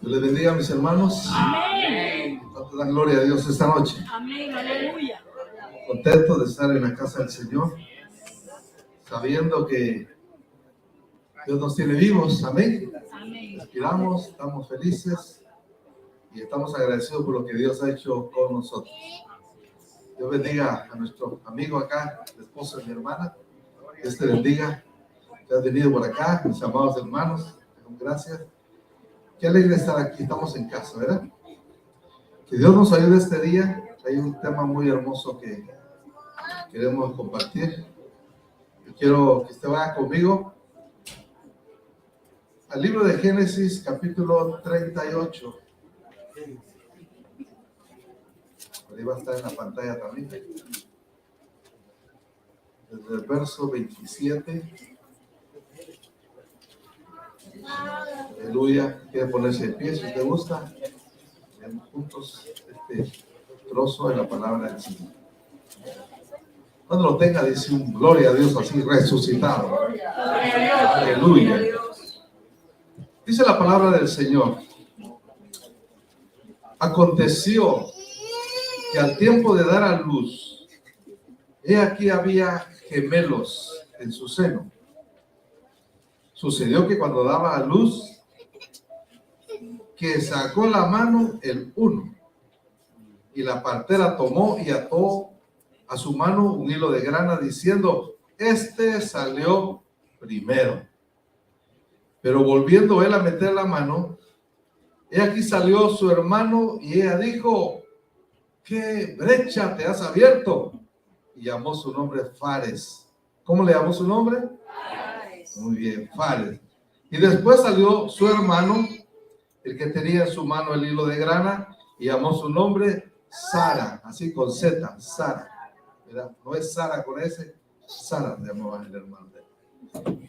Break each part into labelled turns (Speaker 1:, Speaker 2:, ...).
Speaker 1: Dios les bendiga, mis hermanos.
Speaker 2: Amén.
Speaker 1: ¿Cuánto dan gloria a Dios esta noche?
Speaker 2: Amén, aleluya.
Speaker 1: Contento de estar en la casa del Señor, sabiendo que Dios nos tiene vivos. Amén.
Speaker 2: Amén.
Speaker 1: Respiramos, estamos felices y estamos agradecidos por lo que Dios ha hecho con nosotros. Dios bendiga a nuestro amigo acá, el esposo de mi hermana. Dios te bendiga. Que has venido por acá, mis amados hermanos. Gracias. Qué alegre estar aquí. Estamos en casa, ¿verdad? Que Dios nos ayude este día. Hay un tema muy hermoso que queremos compartir. Yo quiero que usted vaya conmigo al libro de Génesis, capítulo 38. Ahí va a estar en la pantalla también. Desde el verso 27. Aleluya. Quiere ponerse de pie si te gusta. Veamos juntos este trozo de la palabra del Señor. Cuando lo tenga, dice un gloria a Dios así resucitado. Aleluya. Dice la palabra del Señor. Aconteció que al tiempo de dar a luz, he aquí había gemelos en su seno. Sucedió que cuando daba a luz, que sacó la mano el uno, y la partera tomó y ató a su mano un hilo de grana, diciendo: este salió primero. Pero volviendo él a meter la mano, he aquí salió su hermano, y ella dijo: ¿qué brecha te has abierto? Y llamó su nombre Fares. ¿Cómo le llamó su nombre?
Speaker 2: Fares.
Speaker 1: Muy bien, Fares. Y después salió su hermano, el que tenía en su mano el hilo de grana, y llamó su nombre Sara, así con Z, Sara. ¿Verdad? No es Sara con S, Sara le llamaba el hermano.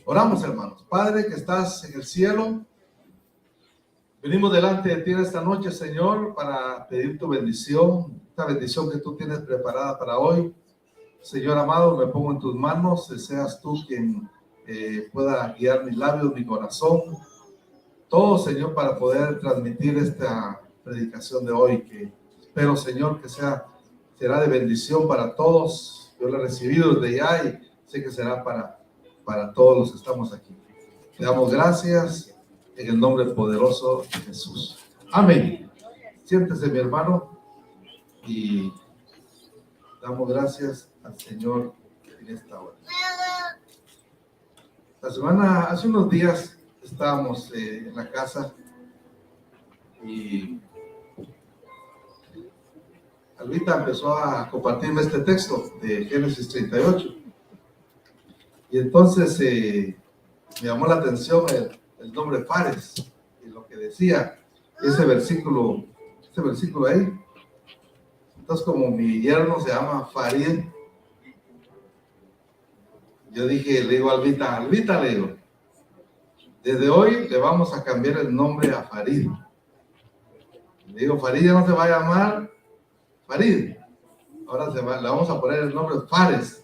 Speaker 1: Oramos, hermanos. Padre que estás en el cielo, venimos delante de ti esta noche, Señor, para pedir tu bendición, esta bendición que tú tienes preparada para hoy. Señor amado, me pongo en tus manos, seas tú quien pueda guiar mis labios, mi corazón, todo, Señor, para poder transmitir esta predicación de hoy, que espero, Señor, que será de bendición para todos. Yo lo he recibido desde ya y sé que será para todos los que estamos aquí. Te damos gracias en el nombre poderoso de Jesús. Amén. Siéntese, mi hermano, y damos gracias al Señor en esta hora. La semana, hace unos días, estábamos en la casa y Albita empezó a compartirme este texto de Génesis 38. Y entonces me llamó la atención el nombre Fares y lo que decía ese versículo ahí. Entonces, como mi yerno se llama Farid, yo dije, le digo a Albita, le digo, desde hoy le vamos a cambiar el nombre a Farid. Le digo, Farid ya no se va a llamar Farid, ahora le vamos a poner el nombre Fares.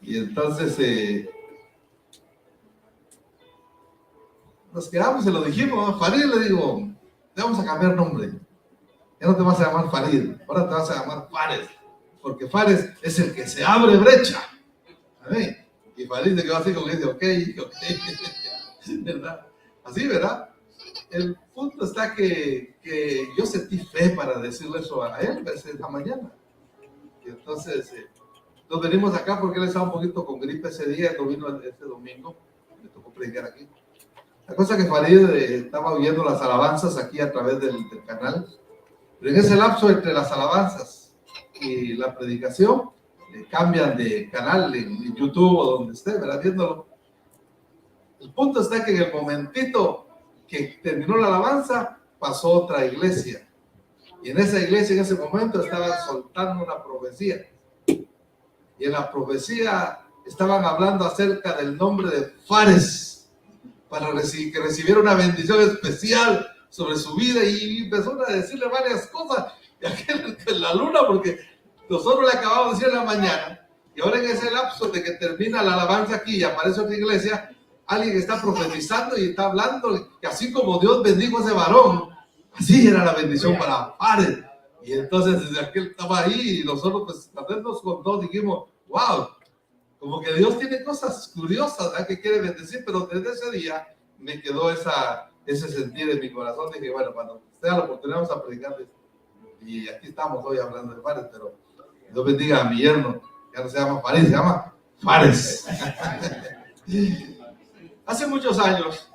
Speaker 1: Y entonces nos quedamos y lo dijimos, Farid, le digo, te vamos a cambiar nombre. Ya no te vas a llamar Farid, ahora te vas a llamar Fares, porque Fares es el que se abre brecha. ¿Amén? Y Farid se quedó así como que dice, ok, ¿verdad? Así, ¿verdad? El punto está que yo sentí fe para decirle eso a él esa mañana. Y entonces nos venimos acá porque él estaba un poquito con gripe ese día, no vino este domingo, me tocó predicar aquí. La cosa que Farid estaba oyendo las alabanzas aquí a través del canal, pero en ese lapso entre las alabanzas y la predicación, cambian de canal en YouTube o donde esté, ¿verdad? Viéndolo. El punto está que en el momentito que terminó la alabanza, pasó otra iglesia. Y en esa iglesia, en ese momento, estaban soltando una profecía. Y en la profecía estaban hablando acerca del nombre de Fares, para que recibiera una bendición especial sobre su vida. Y empezó a decirle varias cosas. Y aquel en la luna, porque nosotros le acabamos de decir en la mañana. Y ahora en ese lapso de que termina la alabanza aquí y aparece otra iglesia, alguien está profetizando y está hablando que así como Dios bendijo a ese varón, así era la bendición para Fares. Y entonces desde aquel estaba ahí y nosotros pues también nos contó, dijimos, wow, como que Dios tiene cosas curiosas, ¿verdad? Que quiere bendecir, pero desde ese día me quedó ese sentir en mi corazón. Dije, bueno, cuando sea la oportunidad vamos a predicarles. Y aquí estamos hoy hablando de Fares, pero Dios bendiga a mi yerno, ya no se llama Fares, se llama Fares. Hace muchos años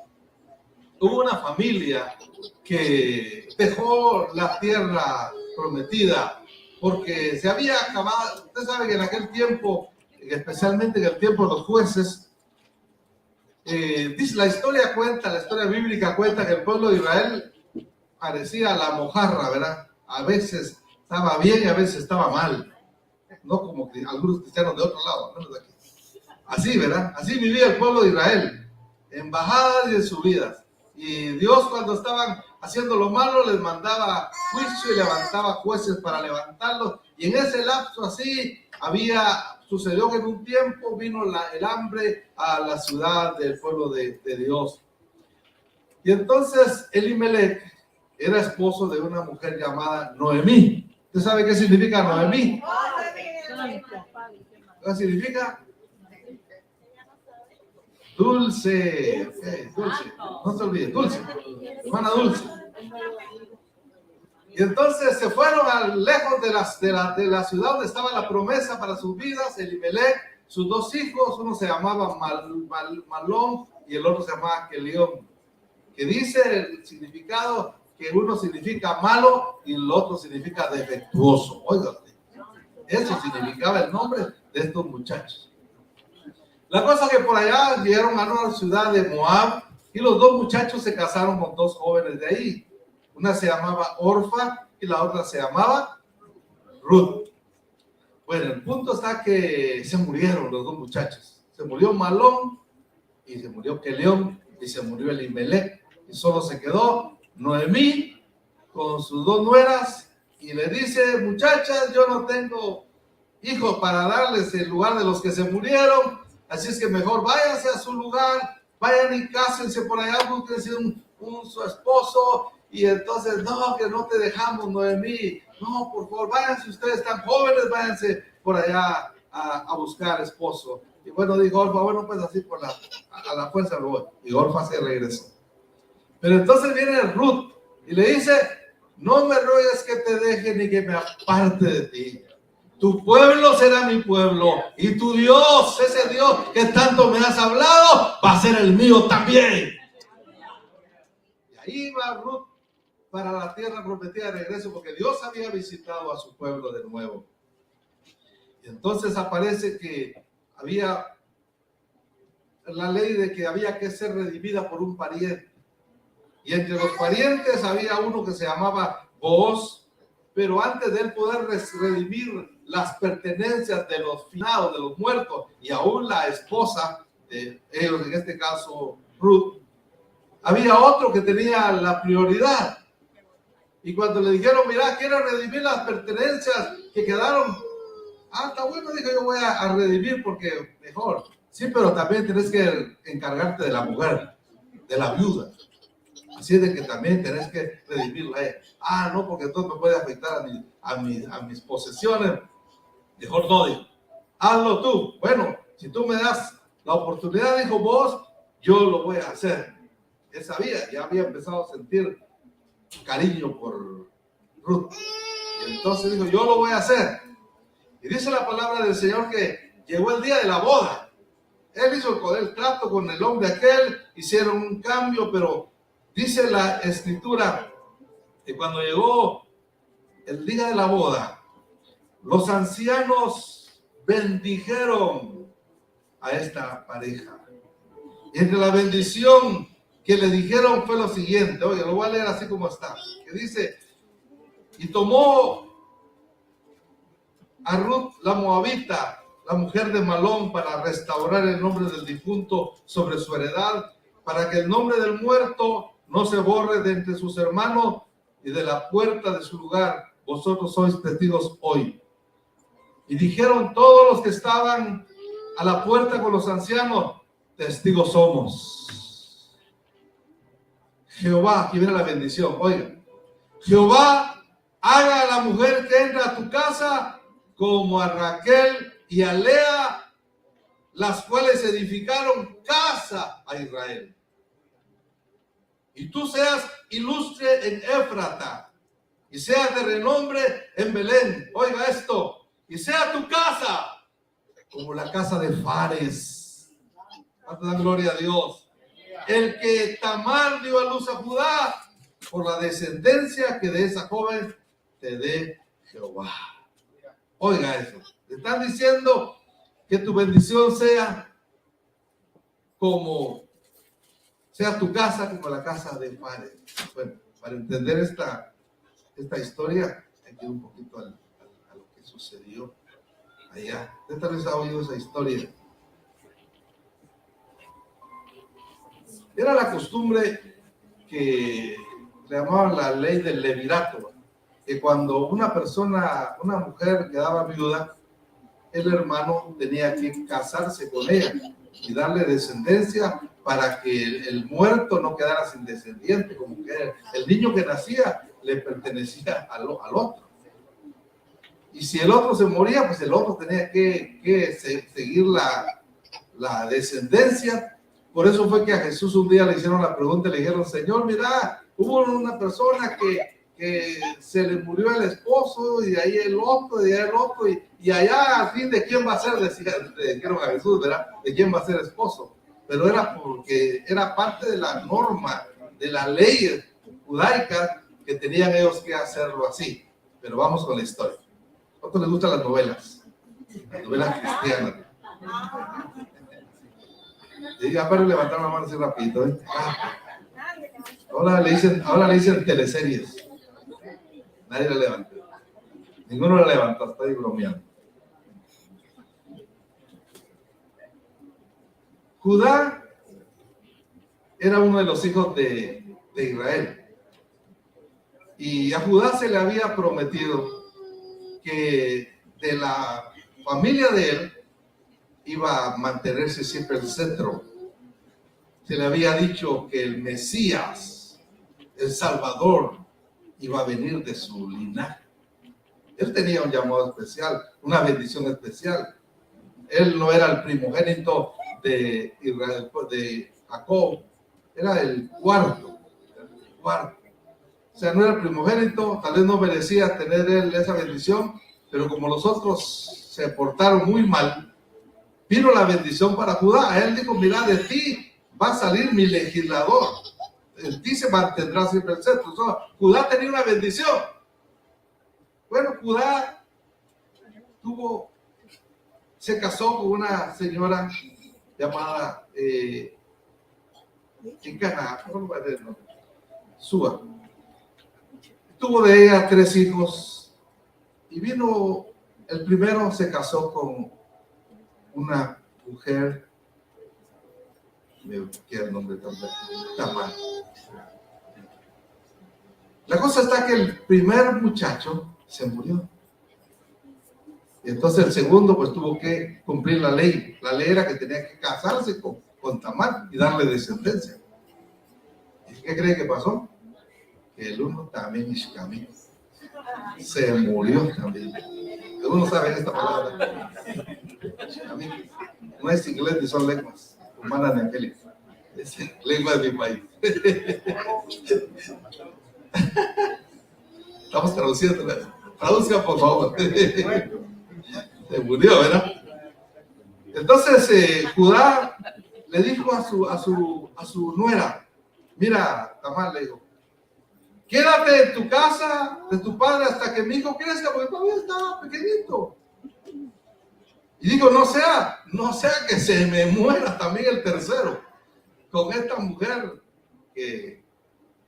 Speaker 1: hubo una familia que dejó la tierra prometida porque se había acabado. Usted sabe que en aquel tiempo, especialmente en el tiempo de los jueces, dice la historia bíblica cuenta que el pueblo de Israel parecía la mojarra, ¿verdad? A veces estaba bien y a veces estaba mal, no como que algunos cristianos de otro lado, menos de aquí. Así, ¿verdad? Así vivía el pueblo de Israel, en bajadas y en subidas. Y Dios, cuando estaban haciendo lo malo, les mandaba juicio y levantaba jueces para levantarlos. Y en ese lapso así sucedió que en un tiempo vino el hambre a la ciudad del pueblo de Dios. Y entonces Elimelech era esposo de una mujer llamada Noemí. ¿Usted sabe qué significa Noemí? ¿Qué significa? Dulce, okay, dulce, no se olvide, dulce, hermana dulce. Y entonces se fueron lejos de la ciudad donde estaba la promesa para sus vidas. Elimelech, sus dos hijos, uno se llamaba Malón y el otro se llamaba Kelión, que dice el significado que uno significa malo y el otro significa defectuoso. Oiga, eso significaba el nombre de estos muchachos. La cosa es que por allá llegaron a una ciudad de Moab y los dos muchachos se casaron con dos jóvenes de ahí. Una se llamaba Orfa y la otra se llamaba Ruth. Bueno, el punto está que se murieron los dos muchachos. Se murió Malón y se murió Kelión y se murió Elimelech. Y solo se quedó Noemí con sus dos nueras y le dice, muchachas, yo no tengo hijos para darles el lugar de los que se murieron. Así es que mejor váyanse a su lugar, vayan y cásense por allá, búsquense su esposo. Y entonces, no, que no te dejamos, Noemí. No, por favor, váyanse, ustedes están jóvenes, váyanse por allá a buscar esposo. Y bueno, dijo Orfa, bueno, pues así a la fuerza lo voy. Y Orfa se regresó. Pero entonces viene Ruth y le dice, no me ruegues que te deje ni que me aparte de ti. Tu pueblo será mi pueblo y tu Dios, ese Dios que tanto me has hablado, va a ser el mío también. Y ahí va Ruth para la tierra prometida de regreso porque Dios había visitado a su pueblo de nuevo. Y entonces aparece que había la ley de que había que ser redimida por un pariente. Y entre los parientes había uno que se llamaba Booz, pero antes de él poder redimir las pertenencias de los finados, de los muertos, y aún la esposa de ellos, en este caso Ruth, había otro que tenía la prioridad. Y cuando le dijeron, mira, quiero redimir las pertenencias que quedaron, está bueno, dijo, yo voy a redimir porque mejor. Sí, pero también tenés que encargarte de la mujer, de la viuda. Así es de que también tenés que redimirla a ella. No, porque entonces me puede afectar a mis posesiones. Mejor no, dijo, hazlo tú. Bueno, si tú me das la oportunidad, dijo vos, yo lo voy a hacer. Él sabía, ya había empezado a sentir cariño por Ruth. Y entonces dijo, yo lo voy a hacer. Y dice la palabra del Señor que llegó el día de la boda. Él hizo el trato con el hombre aquel, hicieron un cambio, pero dice la escritura que cuando llegó el día de la boda, los ancianos bendijeron a esta pareja. Y entre la bendición que le dijeron fue lo siguiente, oye, lo voy a leer así como está, que dice, y tomó a Ruth la moabita, la mujer de Malón, para restaurar el nombre del difunto sobre su heredad, para que el nombre del muerto no se borre de entre sus hermanos y de la puerta de su lugar. Vosotros sois testigos hoy. Y dijeron todos los que estaban a la puerta con los ancianos, testigos somos. Jehová, aquí viene la bendición, oiga. Jehová haga a la mujer que entra a tu casa como a Raquel y a Lea, las cuales edificaron casa a Israel. Y tú seas ilustre en Éfrata, y seas de renombre en Belén. Oiga esto, y sea tu casa como la casa de Fares. Da gloria a Dios. El que Tamar dio a luz a Judá, por la descendencia que de esa joven te dé Jehová. Oiga eso. Te están diciendo que tu bendición sea tu casa como la casa de Fares. Bueno, para entender esta historia, hay que ir un poquito a lo que sucedió allá. Usted tal vez ha oído esa historia. Era la costumbre que le llamaban la ley del levirato, que cuando una mujer quedaba viuda, el hermano tenía que casarse con ella y darle descendencia para que el muerto no quedara sin descendiente, como que el niño que nacía le pertenecía al otro. Y si el otro se moría, pues el otro tenía que seguir la descendencia. Por eso fue que a Jesús un día le hicieron la pregunta y le dijeron: Señor, mira, hubo una persona que se le murió el esposo, y de ahí el otro, y allá al fin, ¿de quién va a ser? Dijeron a Jesús, ¿verdad? ¿De quién va a ser esposo? Pero era porque era parte de la norma, de la ley judaica, que tenían ellos que hacerlo así. Pero vamos con la historia. ¿A cuánto les gustan las novelas? Las novelas cristianas. Y para levantar la mano así rapidito, ¿eh? Ahora le dicen teleseries. Nadie la levantó. Ninguno la levantó, estoy bromeando. Judá era uno de los hijos de Israel. Y a Judá se le había prometido que de la familia de él iba a mantenerse siempre el centro. Se le había dicho que el Mesías, el Salvador, iba a venir de su linaje. Él tenía un llamado especial, una bendición especial. Él no era el primogénito de Israel, de Jacob, era el cuarto. O sea, no era el primogénito, tal vez no merecía tener él esa bendición, pero como los otros se portaron muy mal, vino la bendición para Judá. A él dijo: mira, de ti va a salir mi legislador, en ti se mantendrá siempre el centro. Judá tenía una bendición. Bueno, Judá se casó con una señora llamada Súa. Tuvo de ella 3 hijos, y el primero se casó con una mujer, me queda el nombre Tamar. La cosa está que el primer muchacho se murió. Y entonces el segundo pues tuvo que cumplir la ley. La ley era que tenía que casarse con Tamar y darle descendencia. ¿Y qué cree que pasó? Que el uno también Ishkamí se murió también. Algunos saben esta palabra. Ishkamí. No es inglés ni son lenguas humanas ni angélicas. Es lengua de mi país. Estamos traduciendo. Traduzca, por favor. Se murió, ¿verdad? Entonces Judá le dijo a su nuera: mira, Tamar, le dijo, quédate en tu casa de tu padre hasta que mi hijo crezca, porque todavía estaba pequeñito. Y digo, no sea que se me muera también el tercero con esta mujer, que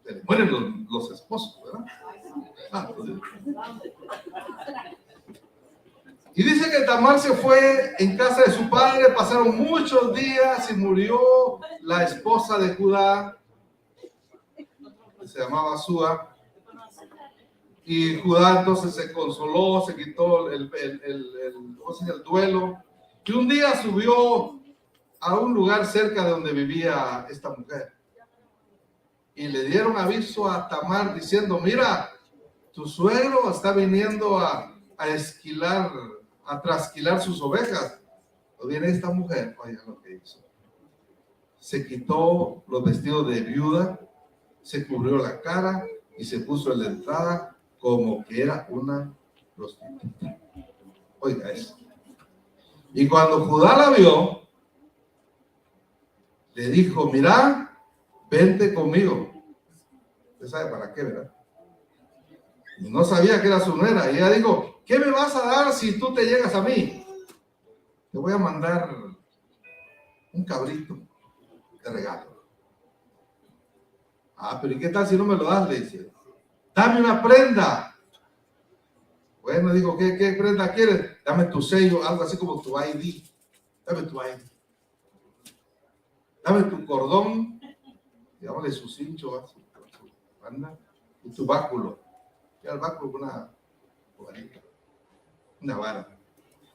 Speaker 1: se le mueren los esposos, ¿verdad? Y dice que Tamar se fue en casa de su padre, pasaron muchos días y murió la esposa de Judá, que se llamaba Súa. Y Judá entonces se consoló, se quitó el duelo. Y un día subió a un lugar cerca de donde vivía esta mujer. Y le dieron aviso a Tamar diciendo, mira, tu suegro está viniendo a esquilar, a trasquilar sus ovejas. O viene esta mujer, oigan lo que hizo. Se quitó los vestidos de viuda, se cubrió la cara y se puso en la entrada como que era una prostituta. Oiga eso. Y cuando Judá la vio, le dijo, mira, vente conmigo. Usted sabe para qué, ¿verdad? Y no sabía que era su nuera. Y ella dijo, ¿qué me vas a dar si tú te llegas a mí? Te voy a mandar un cabrito de regalo. Ah, pero ¿y qué tal si no me lo das? Le dice, dame una prenda. Bueno, digo, ¿qué prenda quieres? Dame tu sello, algo así como tu ID. Dame tu ID. Dame tu cordón, digámosle su cincho, su banda, y tu báculo. Ya el báculo con una vara.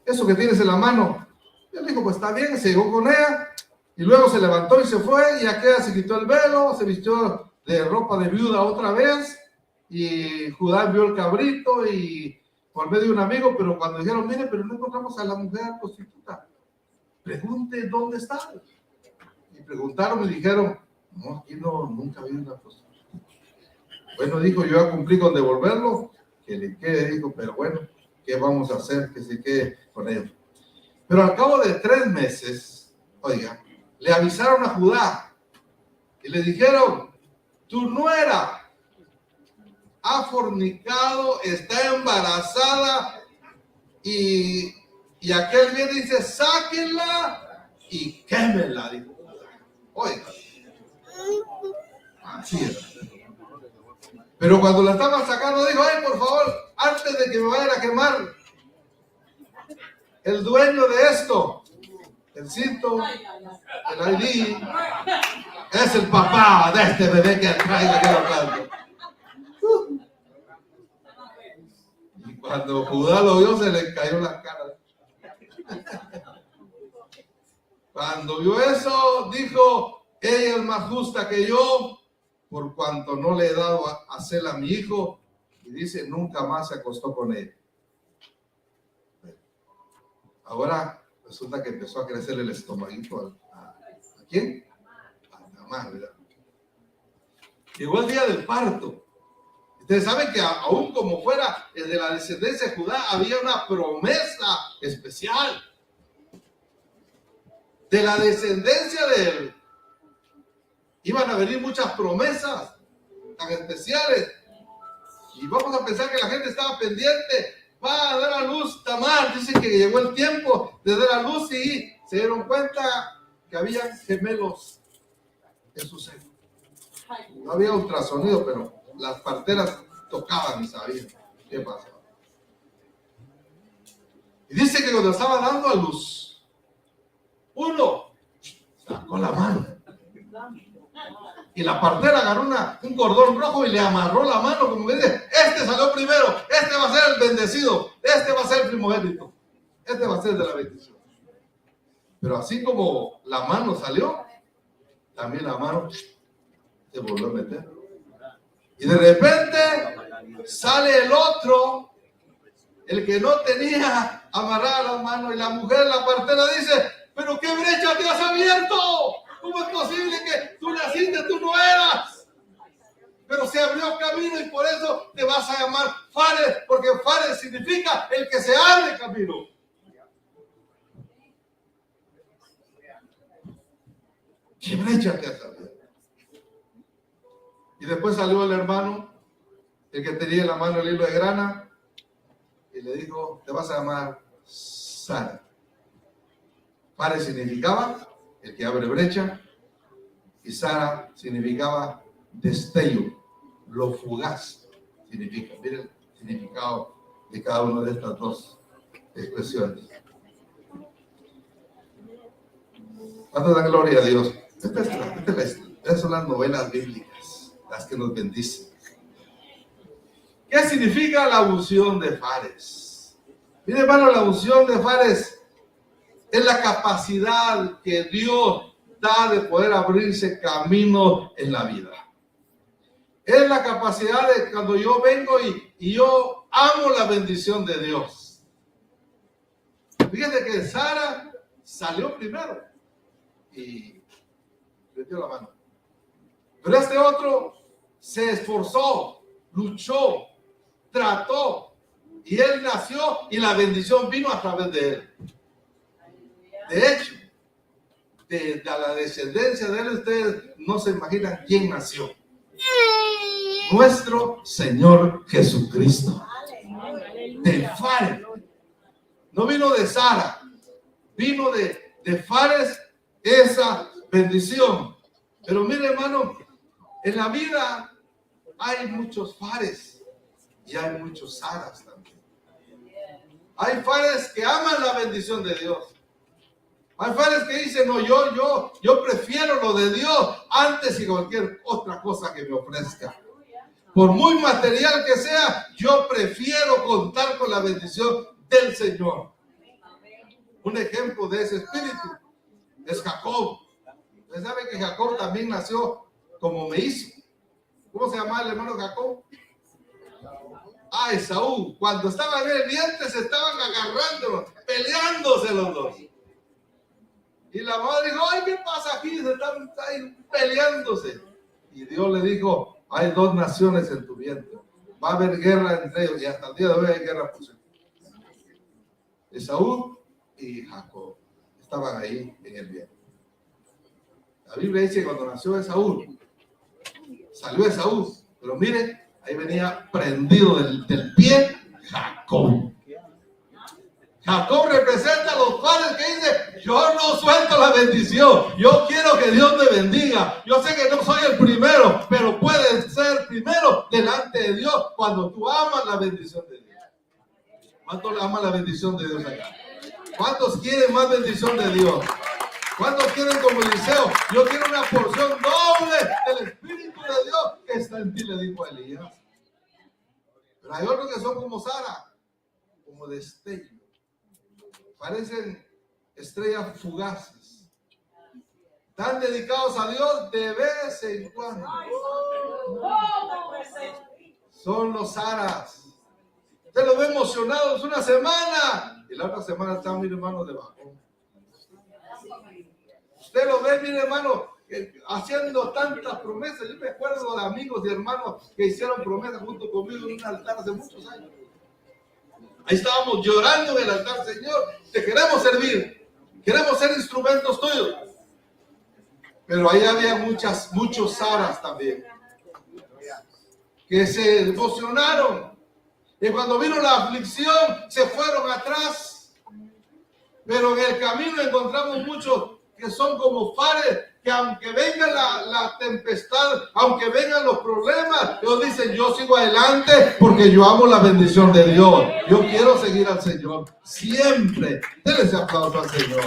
Speaker 1: Eso que tienes en la mano. Y él dijo, pues está bien, se llegó con ella, y luego se levantó y se fue, y aquella se quitó el velo, se vistió de ropa de viuda otra vez, y Judá vio el cabrito, y por medio de un amigo, pero cuando dijeron, mire, pero no encontramos a la mujer prostituta, pregunte dónde está. Y preguntaron y dijeron, no, aquí no, nunca vi una prostituta. Bueno, dijo, yo ya cumplí con devolverlo, que le quede, dijo, pero bueno, ¿qué vamos a hacer? Que se quede con ellos. Pero al cabo de 3 meses, oiga, le avisaron a Judá y le dijeron, tu nuera ha fornicado, está embarazada y aquel viene y dice, sáquenla y quémenla, dijo. Oiga, así es. Pero cuando la estaban sacando, dijo, ay, por favor, antes de que me vayan a quemar, el dueño de esto, el cinto, el ID, es el papá de este bebé que trae aquí hablando. Y cuando Judá lo vio, se le cayó la cara. Cuando vio eso, dijo, ella es más justa que yo, por cuanto no le he dado a Sela a mi hijo, y dice, nunca más se acostó con él. Ahora resulta que empezó a crecer el estomaguito. ¿A quién? A Tamar, ¿verdad? Llegó el día del parto. Ustedes saben que aún como fuera de la descendencia de Judá, había una promesa especial. De la descendencia de él iban a venir muchas promesas tan especiales. Y vamos a pensar que la gente estaba pendiente. Va a dar a luz Tamar. Dicen que llegó el tiempo de dar a luz y se dieron cuenta que había gemelos en su seno. No había ultrasonido, pero las parteras tocaban y sabían qué pasaba. Y dice que cuando estaba dando a luz, uno sacó la mano y la partera agarró un cordón rojo y le amarró la mano como que dice, este salió primero, este va a ser el bendecido, este va a ser el primogénito, este va a ser de la bendición. Pero así como la mano salió, también la mano se volvió a meter. Y de repente sale el otro, el que no tenía amarrada la mano, y la mujer, la partera, dice, pero qué brecha te has abierto. ¿Cómo es posible que tú naciste, tú no eras? Pero se abrió camino y por eso te vas a llamar Fares, porque Fares significa el que se abre camino. ¿Qué brecha te has abierto? Y después salió el hermano, el que tenía en la mano el hilo de grana, y le dijo, te vas a llamar Sara. Fares significaba el que abre brecha, y Sara significaba destello, lo fugaz significa. Miren el significado de cada una de estas dos expresiones. ¿Cuánto dan gloria a Dios? Estas son las novelas bíblicas, las que nos bendicen. ¿Qué significa la unción de Fares? Mire, hermano, la unción de Fares Es la capacidad que Dios da de poder abrirse camino en la vida. Es la capacidad de cuando yo vengo y yo amo la bendición de Dios. Fíjense que Sara salió primero y metió la mano. Pero este otro se esforzó, luchó, trató, y él nació y la bendición vino a través de él. De hecho, de la descendencia de él, ustedes no se imaginan quién nació. Nuestro Señor Jesucristo. De Fares. No vino de Sara, vino de Fares esa bendición. Pero mire, hermano, en la vida hay muchos Fares y hay muchos Saras también. Hay Fares que aman la bendición de Dios. Hay Fares que dicen, no, yo prefiero lo de Dios antes que cualquier otra cosa que me ofrezca. Por muy material que sea, yo prefiero contar con la bendición del Señor. Un ejemplo de ese espíritu es Jacob. Usted sabe que Jacob también nació como me hizo. ¿Cómo se llamaba el hermano Jacob? Esaú. Cuando estaban en el vientre se estaban agarrando, peleándose los dos. Y la madre dijo, ay, ¿qué pasa aquí? Se están ahí peleándose. Y Dios le dijo, hay dos naciones en tu vientre. Va a haber guerra entre ellos. Y hasta el día de hoy hay guerra por ser. Esaú y Jacob estaban ahí en el vientre. La Biblia dice que cuando nació Esaú, salió Esaú. Pero mire, ahí venía prendido del pie Jacob. Jacob representa a los padres que dicen, yo no suelto la bendición, yo quiero que Dios me bendiga. Yo sé que no soy el primero, pero puedes ser primero delante de Dios cuando tú amas la bendición de Dios. ¿Cuántos aman la bendición de Dios acá? ¿Cuántos quieren más bendición de Dios? ¿Cuántos quieren como Eliseo? Yo quiero una porción doble del Espíritu de Dios que está en ti, le dijo a Elías. Pero hay otros que son como Sara, como destello. Parecen estrellas fugaces. Están dedicados a Dios de vez en cuando. Son los Saras. Usted los ve emocionados una semana y la otra semana están, mire, hermano, debajo. Usted lo ve, mire, hermano, haciendo tantas promesas. Yo me acuerdo de amigos y hermanos que hicieron promesas junto conmigo en un altar hace muchos años. Ahí estábamos llorando en el altar, Señor, te queremos servir, queremos ser instrumentos tuyos. Pero ahí había muchos Saras también, que se emocionaron. Y cuando vino la aflicción, se fueron atrás. Pero en el camino encontramos muchos que son como Fares, que aunque venga la tempestad, aunque vengan los problemas, ellos dicen, yo sigo adelante porque yo amo la bendición de Dios. Yo quiero seguir al Señor. Siempre. Denle ese aplauso al Señor.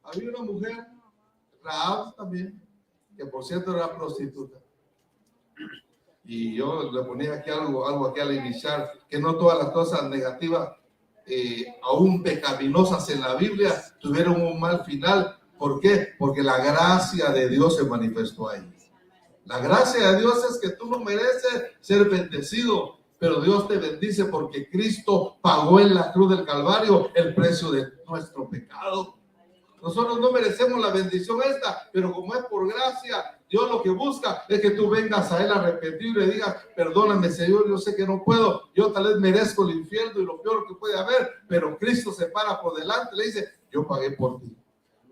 Speaker 1: Había una mujer, Rahab también, que por cierto era prostituta. Y yo le ponía aquí algo aquí al iniciar, que no todas las cosas negativas, aún pecaminosas en la Biblia, tuvieron un mal final. ¿Por qué? Porque la gracia de Dios se manifestó ahí. La gracia de Dios es que tú no mereces ser bendecido, pero Dios te bendice porque Cristo pagó en la cruz del Calvario el precio de nuestro pecado. Nosotros no merecemos la bendición esta, pero como es por gracia, Dios lo que busca es que tú vengas a Él arrepentido y le digas, perdóname, Señor, yo sé que no puedo, yo tal vez merezco el infierno y lo peor que puede haber, pero Cristo se para por delante y le dice, yo pagué por ti,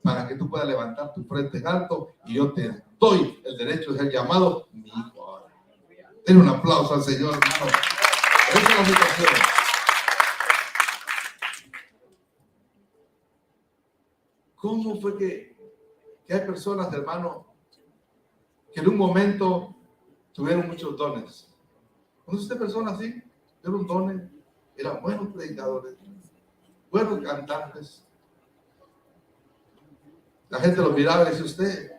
Speaker 1: para que tú puedas levantar tu frente en alto y yo te doy el derecho de ser llamado mi hijo ahora. Den un aplauso al Señor, hermano. Esa es la situación. ¿Cómo fue que hay personas, hermano, que en un momento tuvieron muchos dones? ¿Conoce usted personas así? Tuvieron dones, eran buenos predicadores, buenos cantantes. La gente los miraba y decía, usted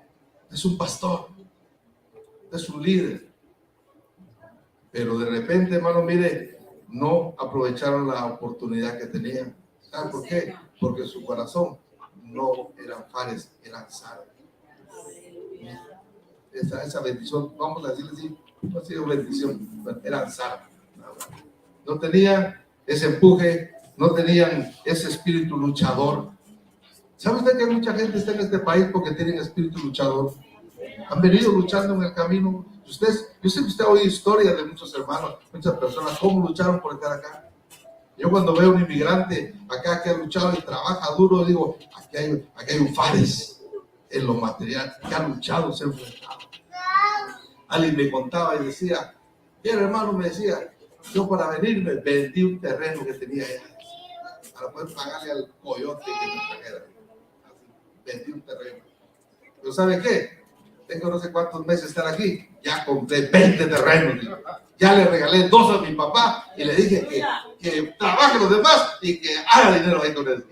Speaker 1: es un pastor, es un líder. Pero de repente, hermano, mire, no aprovecharon la oportunidad que tenían. ¿Saben por qué? Porque su corazón no eran Fares, eran Sara. Esa bendición, vamos a decirle así, no ha sido bendición, eran Sara. No tenían ese empuje, no tenían ese espíritu luchador. ¿Sabe usted que mucha gente está en este país porque tienen espíritu luchador? Han venido luchando en el camino. Yo sé que usted ha oído historias de muchos hermanos, muchas personas, cómo lucharon por estar acá. Yo cuando veo un inmigrante acá que ha luchado y trabaja duro, digo, aquí hay un Fares en lo material, que ha luchado, se ha enfrentado. Alguien me contaba y decía, y el hermano me decía, yo para venirme vendí un terreno que tenía allá, para poder pagarle al coyote que me trajera. Vendí un terreno. Pero ¿sabe qué? Tengo no sé cuántos meses estar aquí, ya compré 20 terrenos. Ya le regalé 2 a mi papá y le dije que trabaje los demás y que haga dinero ahí con él.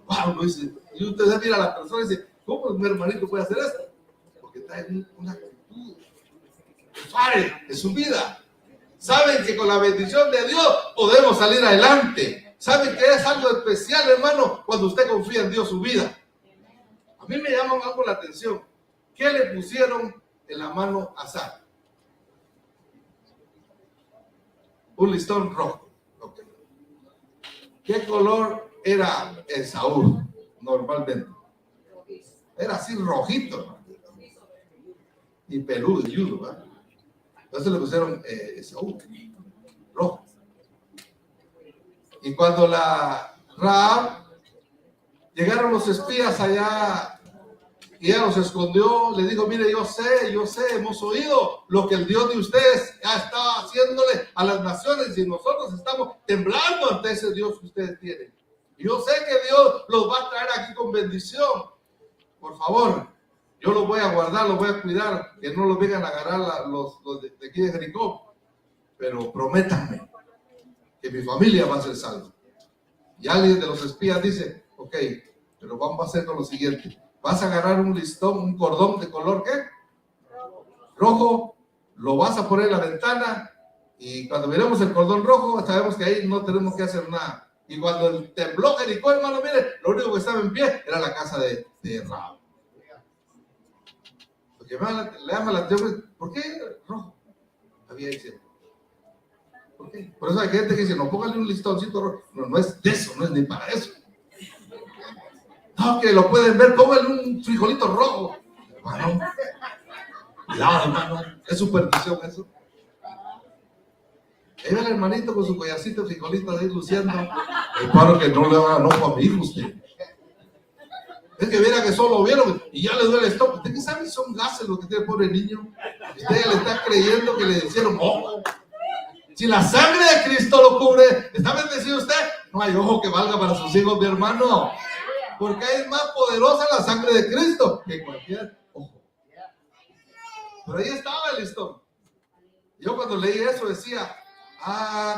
Speaker 1: Wow, no dice. Y usted mira a la persona y dice, ¿cómo mi hermanito puede hacer esto? Porque trae una actitud de su vida. Saben que con la bendición de Dios podemos salir adelante. Saben que es algo especial, hermano, cuando usted confía en Dios su vida. A mí me llama algo la atención. ¿Qué le pusieron en la mano a Sara? Un listón rojo. Okay. ¿Qué color era Esaú normalmente? Era así rojito, ¿no? Y peludo, yudo, ¿verdad? Entonces le pusieron Esaú, rojo. Y cuando la Rahab, llegaron los espías allá y ella los escondió, le dijo, mire, yo sé, hemos oído lo que el Dios de ustedes ya está haciéndole a las naciones y nosotros estamos temblando ante ese Dios que ustedes tienen. Y yo sé que Dios los va a traer aquí con bendición. Por favor, yo los voy a guardar, los voy a cuidar, que no los vengan a agarrar los de aquí de Jericó. Pero prométanme que mi familia va a ser salva. Y alguien de los espías dice, ok, pero vamos a hacer con lo siguiente. Vas a agarrar un listón, un cordón de color, ¿qué? Rojo, lo vas a poner en la ventana y cuando miremos el cordón rojo, sabemos que ahí no tenemos que hacer nada. Y cuando tembló Jericó, hermano, mire, lo único que estaba en pie era la casa de Rahab. Lo que le llama la atención, ¿por qué rojo? Había dice, ¿por qué? Por eso hay gente que dice, no, póngale un listoncito rojo. No, no es de eso, no es ni para eso. No, que lo pueden ver, póngale un frijolito rojo. Hermano, cuidado, hermano, es superstición eso. Ahí va el hermanito con su collacito de frijolito ahí luciendo. Hermano, que no le haga enojo a mi hijo usted. Es que viera que solo vieron y ya le duele el estómago. ¿Usted qué sabe? Son gases los que tiene el pobre niño. Usted ya le está creyendo que le hicieron ojo. Si la sangre de Cristo lo cubre, ¿está bendecido usted? No hay ojo que valga para sus hijos, mi hermano. Porque es más poderosa la sangre de Cristo que cualquier ojo. Pero ahí estaba el listón. Yo cuando leí eso decía,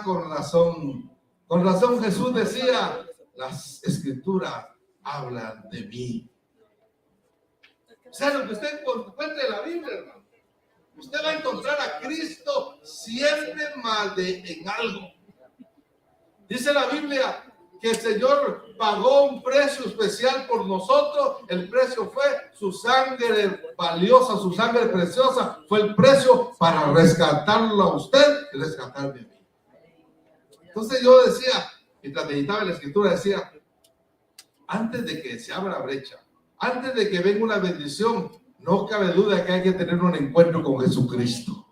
Speaker 1: con razón Jesús decía, las escrituras hablan de mí. O sea, lo que usted encuentre en la Biblia, hermano, usted va a encontrar a Cristo siempre más en algo. Dice la Biblia que el Señor pagó un precio especial por nosotros. El precio fue su sangre valiosa, su sangre preciosa. Fue el precio para rescatarlo a usted y rescatarme a mí. Entonces yo decía, mientras meditaba en la Escritura, decía, antes de que se abra brecha, antes de que venga una bendición, no cabe duda que hay que tener un encuentro con Jesucristo.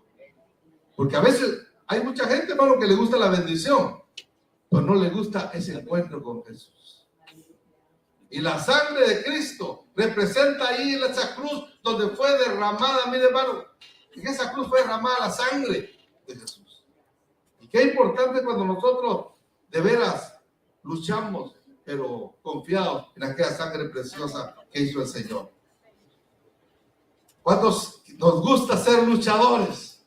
Speaker 1: Porque a veces hay mucha gente, hermano, que le gusta la bendición, pero no le gusta ese encuentro con Jesús. Y la sangre de Cristo representa ahí en esa cruz donde fue derramada, mire, hermano, en esa cruz fue derramada la sangre de Jesús. Y qué importante cuando nosotros de veras luchamos, pero confiados en aquella sangre preciosa que hizo el Señor. ¿Cuántos nos gusta ser luchadores?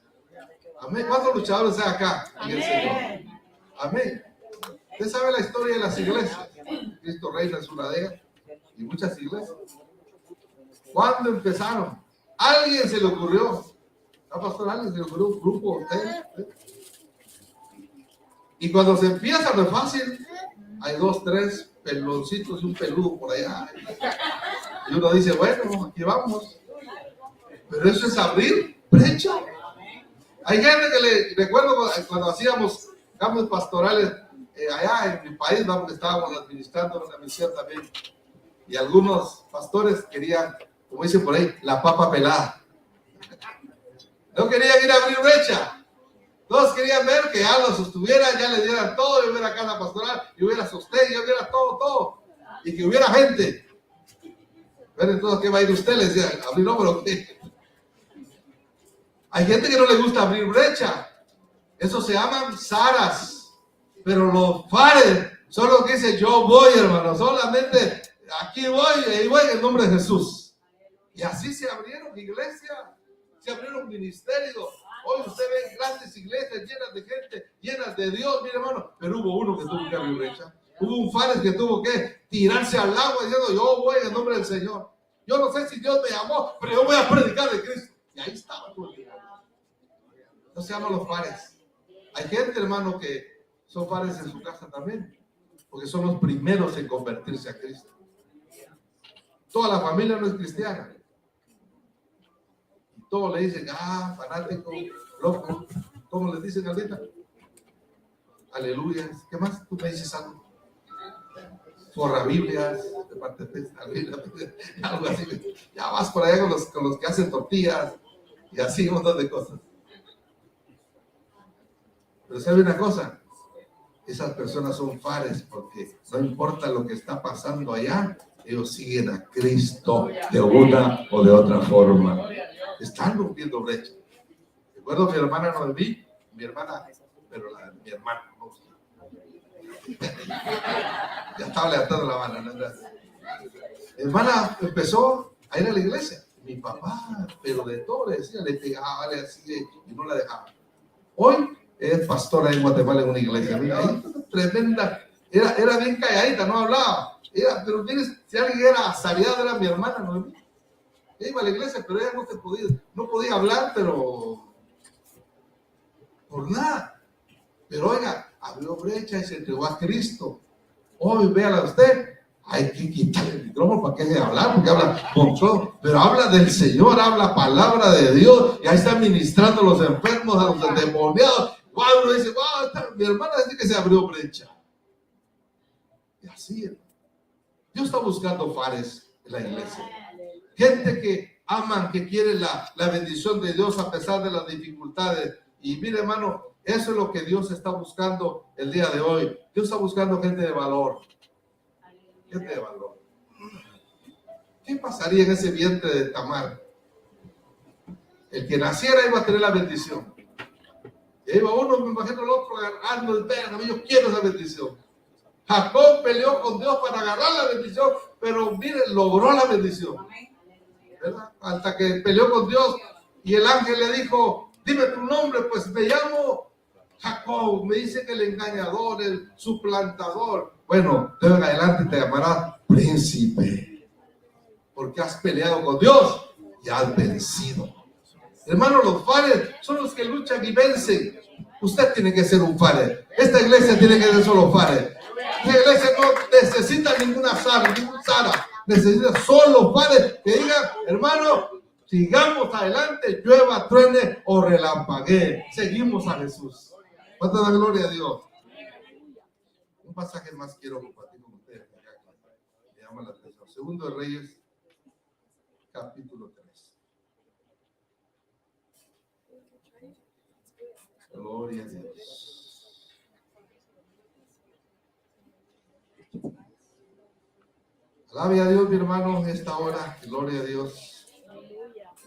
Speaker 1: Amén. ¿Cuántos luchadores hay acá en el Señor? Amén. Usted sabe la historia de las iglesias. Cristo Reina es una de ellas. Y muchas iglesias. ¿Cuándo empezaron? ¿A alguien se le ocurrió? ¿A pastor alguien se le ocurrió un grupo? Y cuando se empieza no es fácil. Hay 2, 3 peloncitos y un peludo por allá. Y uno dice, bueno, aquí vamos. Pero eso es abrir brecha. Hay gente que le recuerdo cuando hacíamos cambios pastorales allá en mi país, donde estábamos administrando una misión también. Y algunos pastores querían, como dicen por ahí, la papa pelada. No querían ir a abrir brecha. Todos querían ver que ya lo sostuvieran, ya le dieran todo, y hubiera casa pastoral, y hubiera sostén, y hubiera todo. Y que hubiera gente. Pero entonces, ¿qué va a ir usted? Le decían, abrir no, pero ¿qué? Hay gente que no le gusta abrir brecha. Eso se llaman zaras. Pero los fares son los que dicen, yo voy, hermano, solamente aquí voy, y ahí voy en el nombre de Jesús. Y así se abrieron iglesias, se abrieron ministerios. Hoy usted ve grandes iglesias llenas de gente, llenas de Dios, mire hermano, pero hubo uno que tuvo que abrir brecha. Hubo un fares que tuvo que tirarse al agua diciendo, yo voy en el nombre del Señor. Yo no sé si Dios me llamó, pero yo voy a predicar de Cristo. Y ahí estaba todo el día. No se llaman los fares. Hay gente, hermano, que son fares en su casa también, porque son los primeros en convertirse a Cristo. Toda la familia no es cristiana. Y todos le dicen, fanático, loco. ¿Cómo les dicen ahorita? Aleluya. ¿Qué más? Tú me dices algo. Forra Biblias, de parte de algo así. Ya vas por allá con los que hacen tortillas y así un montón de cosas. Pero ¿sabe una cosa? Esas personas son fares porque no importa lo que está pasando allá, ellos siguen a Cristo de una o de otra forma. Están rompiendo brecha. Recuerdo a mi hermana Noemí, mi hermana, pero mi hermana, no. Ya estaba levantando la mano, ¿no? Mi hermana empezó a ir a la iglesia. Mi papá, pero de todo le decía, le pegaba, le hacía y no la dejaba. Hoy es pastora en Guatemala en una iglesia. Mira, ahí, tremenda. Era bien calladita, no hablaba. Pero tienes, si alguien era asabiado, era mi hermana, ¿no? Ella iba a la iglesia, pero ella no podía hablar, pero por nada. Pero oiga, abrió brecha y se entregó a Cristo. Hoy, véala usted, hay que quitarle el micrófono para que deje de hablar, porque habla con todo, pero habla del Señor, habla palabra de Dios, y ahí está ministrando a los enfermos, a los endemoniados. Wow, uno dice, wow, mi hermana dice que se abrió brecha. Y así, Dios está buscando fares en la iglesia. Gente que aman, que quieren la bendición de Dios a pesar de las dificultades. Y mire, hermano, eso es lo que Dios está buscando el día de hoy. Dios está buscando gente de valor. Gente de valor. ¿Qué pasaría en ese vientre de Tamar? El que naciera iba a tener la bendición. Y iba uno, me imagino el otro agarrando el perro. Yo quiero esa bendición. Jacob peleó con Dios para agarrar la bendición, pero mire, logró la bendición. ¿Verdad? Hasta que peleó con Dios y el ángel le dijo, dime tu nombre, pues me llamo Jacob. Me dice que el engañador, el suplantador. Bueno, de en adelante te llamará príncipe, porque has peleado con Dios y has vencido. Hermanos, los fares son los que luchan y vencen. Usted tiene que ser un fare. Esta iglesia tiene que ser solo fares. Esta iglesia no necesita ninguna Sara, ningún Sara. Necesita solo fares que digan, hermano, sigamos adelante, llueva, truene o relampaguee. Seguimos a Jesús. ¿Cuánto da gloria a Dios? Un pasaje más quiero compartir con ustedes. Me llama la atención. Segundo de Reyes, capítulo 3. Gloria a Dios. Alabe a Dios, mi hermano, en esta hora. Gloria a Dios.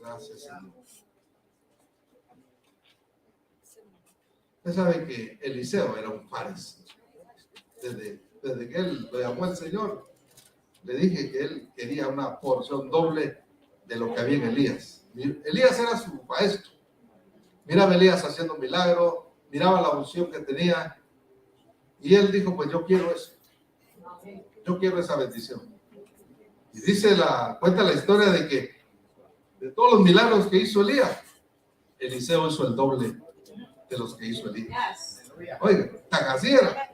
Speaker 1: Gracias, Señor. Usted sabe que Eliseo era un fares. Desde que él lo llamó el Señor, le dije que él quería una porción doble de lo que había en Elías. Elías era su maestro. Miraba a Elías haciendo milagros, miraba la unción que tenía, y él dijo, pues yo quiero eso. Yo quiero esa bendición. Y cuenta la historia de que de todos los milagros que hizo Elías, Eliseo hizo el doble de los que hizo Elías. Oiga, tan así era.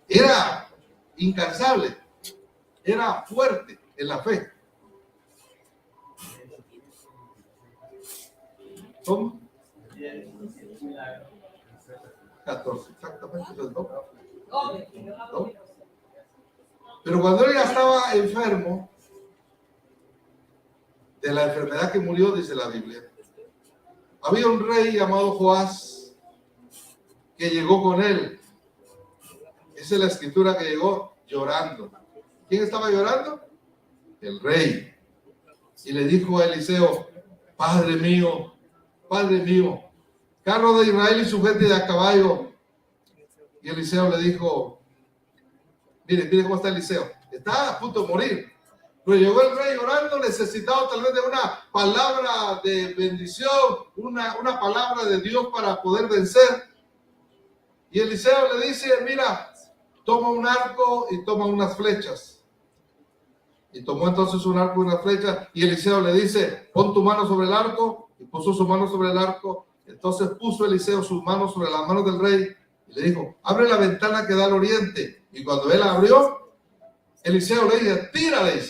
Speaker 1: Era incansable. Era fuerte en la fe. ¿Cómo? 14, exactamente. ¿No? Pero cuando él ya estaba enfermo de la enfermedad que murió, dice la Biblia, había un rey llamado Joás que llegó con él. Esa es la escritura, que llegó llorando. ¿Quién estaba llorando? El rey. Y le dijo a Eliseo: Padre mío, carro de Israel y su gente de a caballo. Y Eliseo le dijo: mire cómo está Eliseo. Está a punto de morir. Pero llegó el rey llorando, necesitado tal vez de una palabra de bendición, una palabra de Dios para poder vencer. Y Eliseo le dice: mira, toma un arco y toma unas flechas. Y tomó entonces un arco y una flecha. Y Eliseo le dice: pon tu mano sobre el arco. Y puso su mano sobre el arco. Entonces puso Eliseo sus manos sobre las manos del rey. Y le dijo: abre la ventana que da al oriente. Y cuando él abrió, Eliseo le dice: tírale.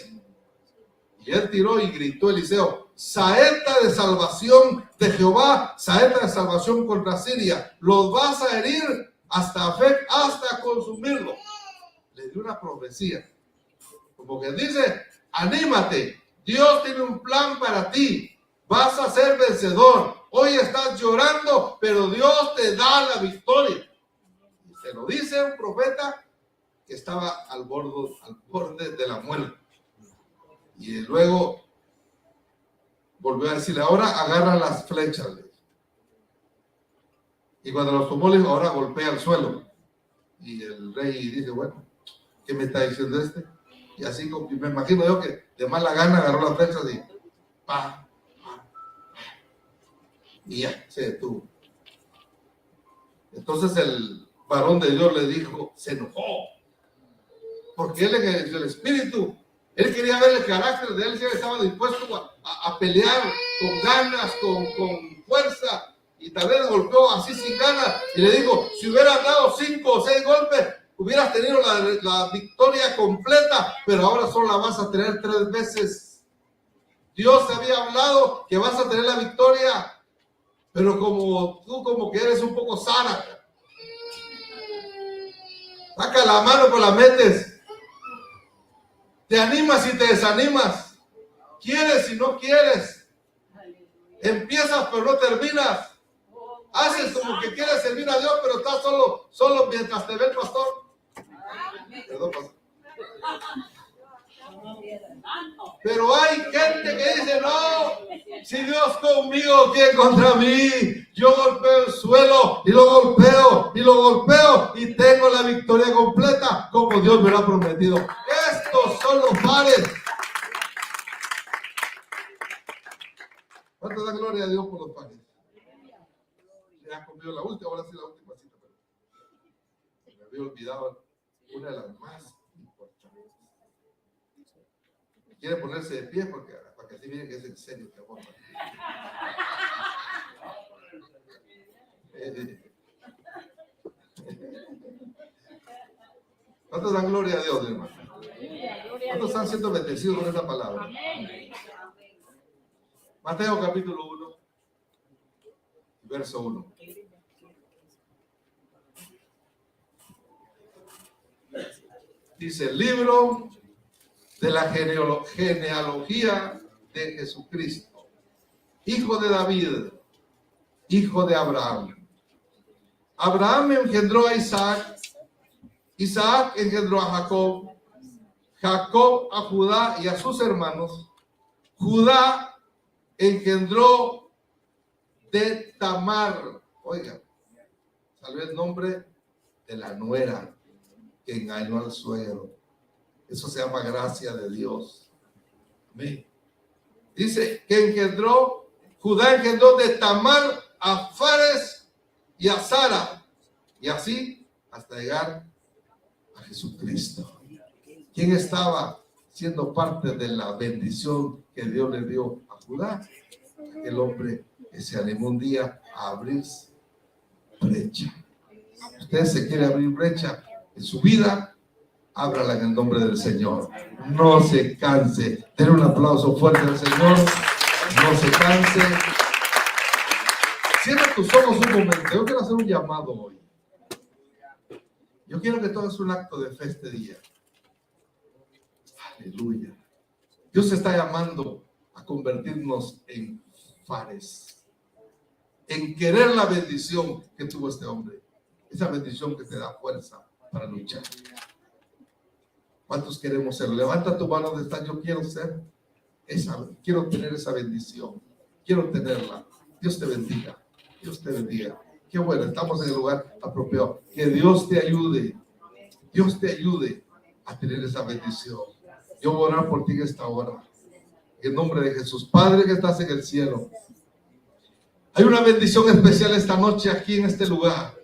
Speaker 1: Y él tiró y gritó Eliseo: saeta de salvación de Jehová, saeta de salvación contra Siria. Los vas a herir hasta consumirlo. Le dio una profecía. Como que dice: anímate, Dios tiene un plan para ti, vas a ser vencedor. Hoy estás llorando, pero Dios te da la victoria. Y se lo dice un profeta que estaba al borde de la muerte. Y luego volvió a decirle: ahora agarra las flechas. Y cuando los tomó, le dijo: ahora golpea el suelo. Y el rey dice: bueno, ¿qué me está diciendo este? Y así, me imagino yo que de mala gana agarró las flechas y ¡pam! Y ya, se detuvo. Entonces el varón de Dios le dijo, se enojó, porque él en el espíritu, él quería ver el carácter de él, si él estaba dispuesto a pelear con ganas, con fuerza, y tal vez golpeó así sin ganas, y le dijo: si hubieras dado 5 o 6 golpes, hubieras tenido la victoria completa, pero ahora solo la vas a tener 3 veces. Dios te había hablado que vas a tener la victoria, pero como que eres un poco Sara, saca la mano, pues la metes, te animas y te desanimas, quieres y no quieres, empiezas pero no terminas, haces como que quieres servir a Dios, pero estás solo mientras te ve el pastor. Perdón, pastor. Pero hay gente que dice: no, si Dios conmigo, ¿quién contra mí? Yo golpeo el suelo y lo golpeo y tengo la victoria completa como Dios me lo ha prometido. Estos son los pares. ¿Cuánto da gloria a Dios por los pares? Ya conmigo la última, ahora sí la última cita, pero me había olvidado una de las más importantes. Quiere ponerse de pie para que así miren que es en serio que amor. ¿Cuántos dan gloria a Dios, hermano? ¿Cuántos están siendo bendecidos con esta palabra? Mateo capítulo 1, verso 1. Dice: el libro de la genealogía de Jesucristo, hijo de David, hijo de Abraham. Abraham engendró a Isaac, Isaac engendró a Jacob, Jacob a Judá y a sus hermanos. Judá engendró de Tamar, oiga, salió el nombre de la nuera que engañó al suegro. Eso se llama gracia de Dios. Amén. Dice que Judá engendró de Tamar a Fares y a Sara, y así hasta llegar a Jesucristo. ¿Quién estaba siendo parte de la bendición que Dios le dio a Judá? El hombre que se animó un día a abrir brecha Usted se quiere abrir brecha en su vida, ábrala en el nombre del Señor. No se canse. Den un aplauso fuerte al Señor. No se canse. Cierra tus ojos un momento. Yo quiero hacer un llamado hoy. Yo quiero que todo es un acto de fe este día. Aleluya. Dios está llamando a convertirnos en fares, en querer la bendición que tuvo este hombre, esa bendición que te da fuerza para luchar. ¿Cuántos queremos ser? Levanta tu mano donde estás. Yo quiero ser quiero tener esa bendición, quiero tenerla. Dios te bendiga, Dios te bendiga. Qué bueno, estamos en el lugar apropiado. Que Dios te ayude a tener esa bendición. Yo voy a orar por ti en esta hora. En el nombre de Jesús. Padre que estás en el cielo. Hay una bendición especial esta noche aquí en este lugar.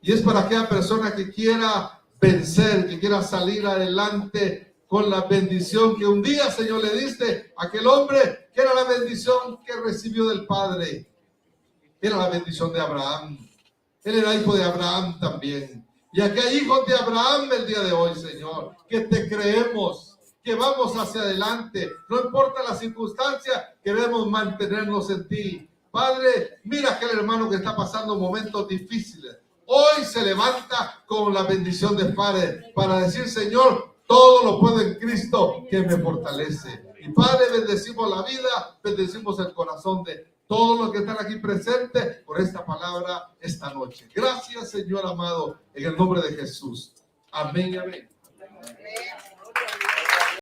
Speaker 1: Y es para aquella persona que quiera vencer, que quiera salir adelante con la bendición que un día, Señor, le diste a aquel hombre, que era la bendición que recibió del Padre. Era la bendición de Abraham. Él era hijo de Abraham también. Y aquí hay hijos de Abraham el día de hoy, Señor, que te creemos, que vamos hacia adelante. No importa la circunstancia, queremos mantenernos en ti. Padre, mira aquel hermano que está pasando momentos difíciles. Hoy se levanta con la bendición de Padre para decir, Señor, todo lo puedo en Cristo que me fortalece. Y Padre, bendecimos la vida, bendecimos el corazón de todos los que están aquí presentes por esta palabra esta noche. Gracias, Señor amado, en el nombre de Jesús. Amén y amén.